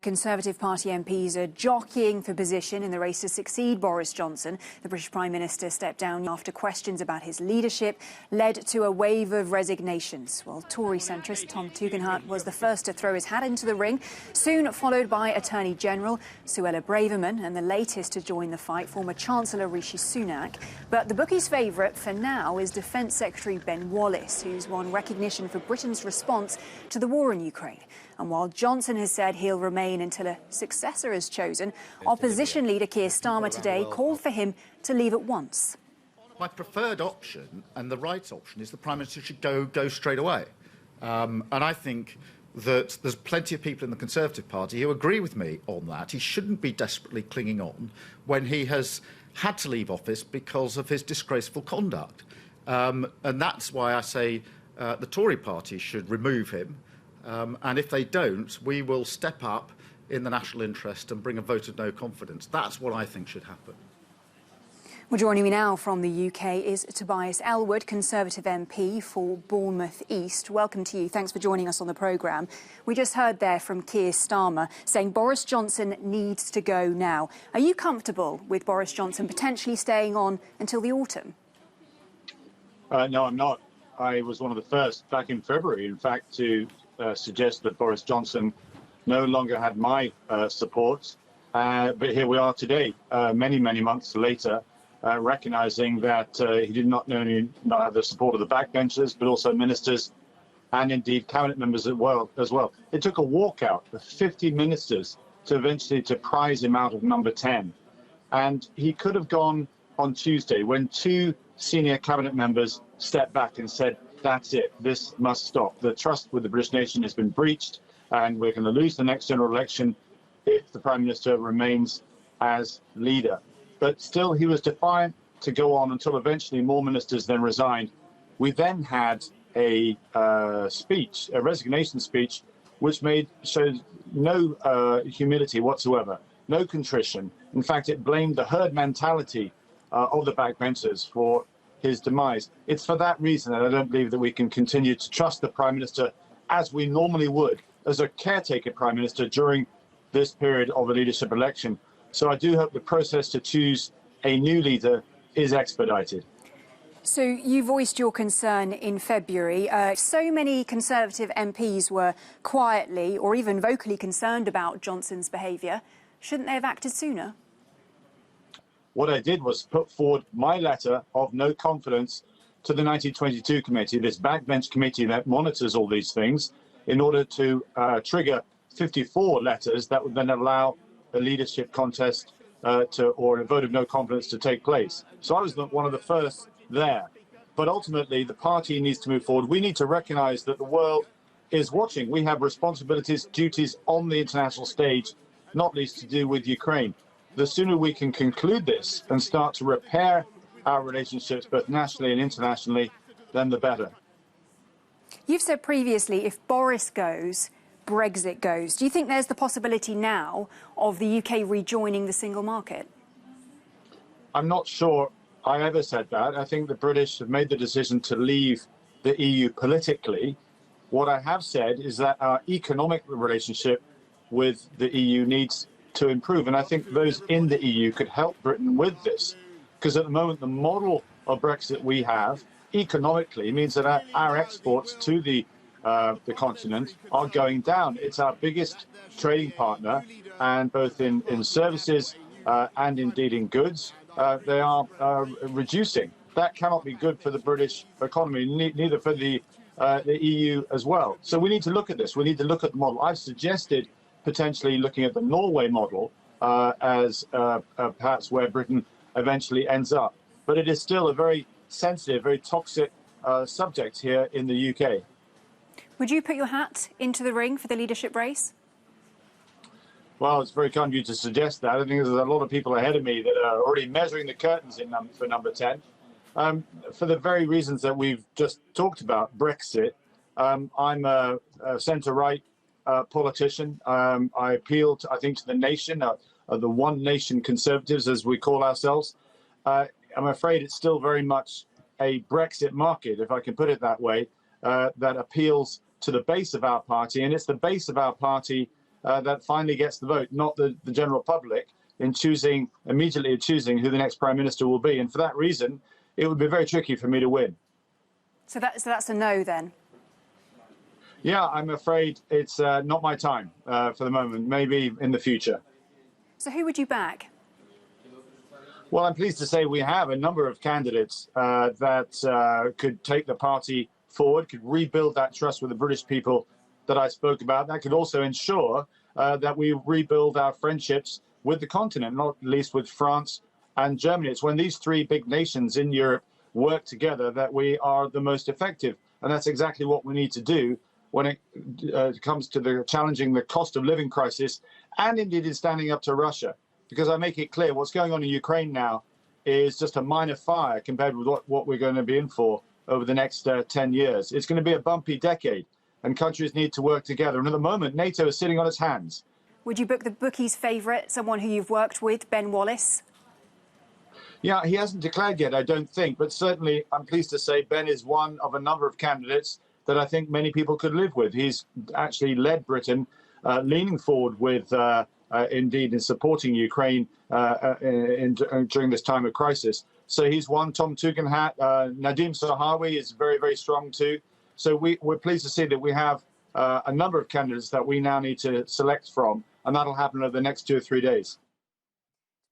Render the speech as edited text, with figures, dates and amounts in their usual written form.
Conservative Party MPs are jockeying for position in the race to succeed Boris Johnson. The British Prime Minister stepped down after questions about his leadership led to a wave of resignations. While Tory centrist Tom Tugendhat was the first to throw his hat into the ring, soon followed by Attorney General Suella Braverman and the latest to join the fight, former Chancellor Rishi Sunak. But the bookies' favourite for now is Defence Secretary Ben Wallace, who's won recognition for Britain's response to the war in Ukraine. And while Johnson has said he'll remain until a successor is chosen, opposition leader Keir Starmer today called for him to leave at once. My preferred option and the right option is the Prime Minister should go straight away. And I think that there's plenty of people in the Conservative Party who agree with me on that. He shouldn't be desperately clinging on when he has had to leave office because of his disgraceful conduct. And that's why I say the Tory party should remove him. And if they don't, we will step up in the national interest and bring a vote of no confidence. That's what I think should happen. Well, joining me now from the UK is Tobias Ellwood, Conservative MP for Bournemouth East. Welcome to you. Thanks for joining us on the programme. We just heard there from Keir Starmer saying Boris Johnson needs to go now. Are you comfortable with Boris Johnson potentially staying on until the autumn? No, I'm not. I was one of the first back in February, in fact, to suggest that Boris Johnson no longer had my support. But here we are today, many months later, recognising that he did not only not have the support of the backbenchers, but also ministers and indeed cabinet members as well. It took a walkout of 50 ministers to eventually prize him out of number 10. And he could have gone on Tuesday when two senior cabinet members stepped back and said, that's it, this must stop. The trust with the British nation has been breached and we're going to lose the next general election if the Prime Minister remains as leader. But still, he was defiant to go on until eventually more ministers then resigned. We then had a speech, a resignation speech, which showed no humility whatsoever, no contrition. In fact, it blamed the herd mentality of the backbenchers for his demise. It's for that reason that I don't believe that we can continue to trust the Prime Minister as we normally would as a caretaker Prime Minister during this period of a leadership election. So I do hope the process to choose a new leader is expedited. So you voiced your concern in February. So many Conservative MPs were quietly or even vocally concerned about Johnson's behaviour. Shouldn't they have acted sooner? What I did was put forward my letter of no confidence to the 1922 committee, this backbench committee that monitors all these things, in order to trigger 54 letters that would then allow a leadership contest or a vote of no confidence to take place. So I was one of the first there. But ultimately, the party needs to move forward. We need to recognise that the world is watching. We have responsibilities, duties on the international stage, not least to do with Ukraine. The sooner we can conclude this and start to repair our relationships, both nationally and internationally, then the better. You've said previously, if Boris goes, Brexit goes. Do you think there's the possibility now of the UK rejoining the single market? I'm not sure I ever said that. I think the British have made the decision to leave the EU politically. What I have said is that our economic relationship with the EU needs to improve. And I think those in the EU could help Britain with this. Because at the moment, the model of Brexit we have economically means that our exports to the continent are going down. It's our biggest trading partner, and both in services and indeed in goods, they are reducing. That cannot be good for the British economy, neither for the EU as well. So we need to look at this. We need to look at the model. I've suggested potentially looking at the Norway model as perhaps where Britain eventually ends up. But it is still a very sensitive, very toxic subject here in the UK. Would you put your hat into the ring for the leadership race? Well, it's very kind of you to suggest that. I think there's a lot of people ahead of me that are already measuring the curtains for number 10. For the very reasons that we've just talked about, Brexit, I'm a centre-right politician. I appeal, I think, to the nation, the one nation Conservatives, as we call ourselves. I'm afraid it's still very much a Brexit market, if I can put it that way, that appeals to the base of our party. And it's the base of our party that finally gets the vote, not the general public, in immediately choosing who the next Prime Minister will be. And for that reason, it would be very tricky for me to win. So that's a no then? Yeah, I'm afraid it's not my time for the moment, maybe in the future. So who would you back? Well, I'm pleased to say we have a number of candidates that could take the party forward, could rebuild that trust with the British people that I spoke about. That could also ensure that we rebuild our friendships with the continent, not least with France and Germany. It's when these three big nations in Europe work together that we are the most effective. And that's exactly what we need to do when it comes to challenging the cost of living crisis, and indeed in standing up to Russia. Because I make it clear what's going on in Ukraine now is just a minor fire compared with what we're going to be in for over the next 10 years. It's going to be a bumpy decade, and countries need to work together. And at the moment, NATO is sitting on its hands. Would you book the bookies' favourite, someone who you've worked with, Ben Wallace? Yeah, he hasn't declared yet, I don't think. But certainly, I'm pleased to say Ben is one of a number of candidates that I think many people could live with. He's actually led Britain, leaning forward with, indeed, in supporting Ukraine during this time of crisis. So he's one. Tom Tugendhat, Nadeem Sahawi is very, very strong too. So we're pleased to see that we have a number of candidates that we now need to select from, and that'll happen over the next 2 or 3 days.